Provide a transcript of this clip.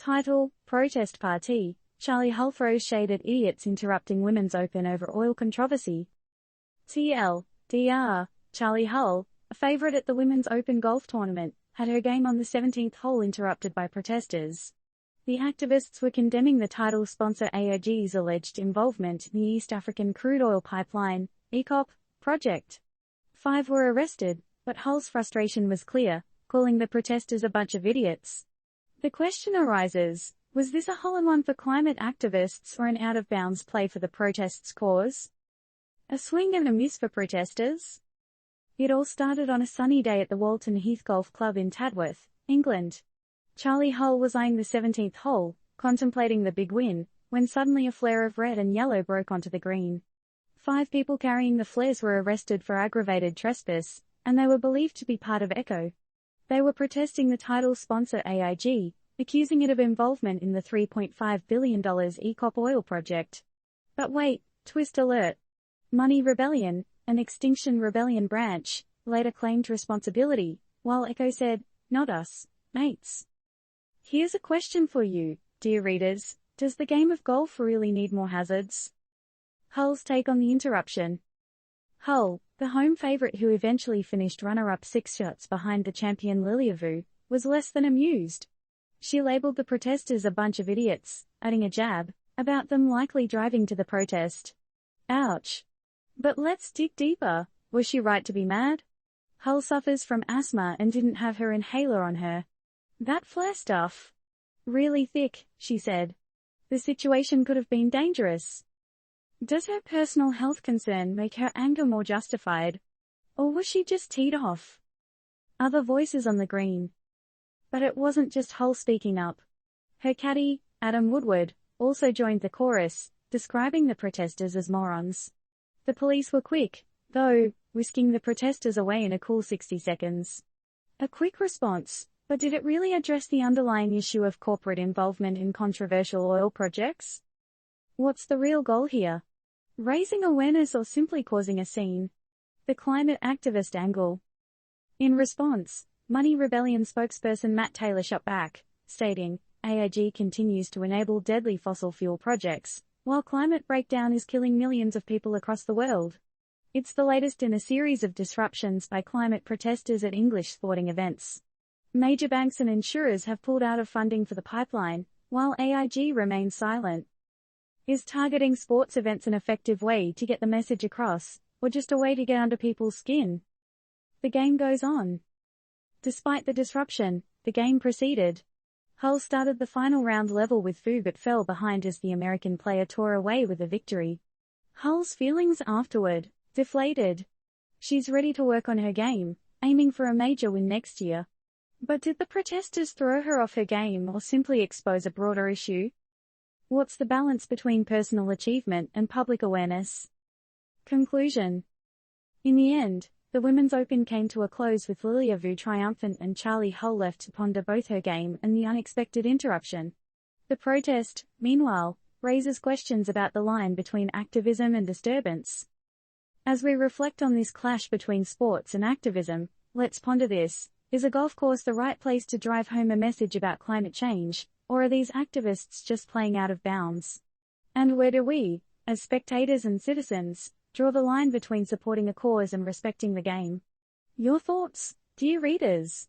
Title: Protest Party. Charley Hull throws shade at idiots interrupting Women's Open over oil controversy. TLDR. Charley Hull, a favourite at the Women's Open golf tournament, had her game on the 17th hole interrupted by protesters. The activists were condemning the title sponsor AOG's alleged involvement in the East African crude oil pipeline, EACOP, project. 5 were arrested, but Hull's frustration was clear, calling the protesters a bunch of idiots. The question arises, was this a hole-in-one for climate activists or an out-of-bounds play for the protests' cause? A swing and a miss for protesters? It all started on a sunny day at the Walton Heath Golf Club in Tadworth, England. Charley Hull was eyeing the 17th hole, contemplating the big win, when suddenly a flare of red and yellow broke onto the green. 5 people carrying the flares were arrested for aggravated trespass, and they were believed to be part of ECHO. They were protesting the title sponsor AIG, accusing it of involvement in the $3.5 billion EACOP oil project. But wait, twist alert. Money Rebellion, an Extinction Rebellion branch, later claimed responsibility, while ECHO said, "Not us, mates." Here's a question for you, dear readers: does the game of golf really need more hazards? Hull's take on the interruption. Hull, the home favourite who eventually finished runner-up 6 shots behind the champion Vu, was less than amused. She labelled the protesters a bunch of idiots, adding a jab about them likely driving to the protest. Ouch. But let's dig deeper. Was she right to be mad? Hull suffers from asthma and didn't have her inhaler on her. That flare stuff. Really thick, she said. The situation could have been dangerous. Does her personal health concern make her anger more justified? Or was she just teed off? Other voices on the green. But it wasn't just Hull speaking up. Her caddy, Adam Woodward, also joined the chorus, describing the protesters as morons. The police were quick, though, whisking the protesters away in a cool 60 seconds. A quick response, but did it really address the underlying issue of corporate involvement in controversial oil projects? What's the real goal here? Raising awareness or simply causing a scene? The climate activist angle. In response, Money Rebellion spokesperson Matt Taylor shot back, stating, AIG continues to enable deadly fossil fuel projects, while climate breakdown is killing millions of people across the world. It's the latest in a series of disruptions by climate protesters at English sporting events. Major banks and insurers have pulled out of funding for the pipeline, while AIG remains silent. Is targeting sports events an effective way to get the message across, or just a way to get under people's skin? The game goes on. Despite the disruption, the game proceeded. Hull started the final round level with Vu but fell behind as the American player tore away with a victory. Hull's feelings afterward: deflated. She's ready to work on her game, aiming for a major win next year. But did the protesters throw her off her game or simply expose a broader issue? What's the balance between personal achievement and public awareness? Conclusion. In the end, the Women's Open came to a close with Vu triumphant and Charley Hull left to ponder both her game and the unexpected interruption. The protest, meanwhile, raises questions about the line between activism and disturbance. As we reflect on this clash between sports and activism, let's ponder this: is a golf course the right place to drive home a message about climate change, or are these activists just playing out of bounds? And where do we, as spectators and citizens, draw the line between supporting a cause and respecting the game? Your thoughts, dear readers?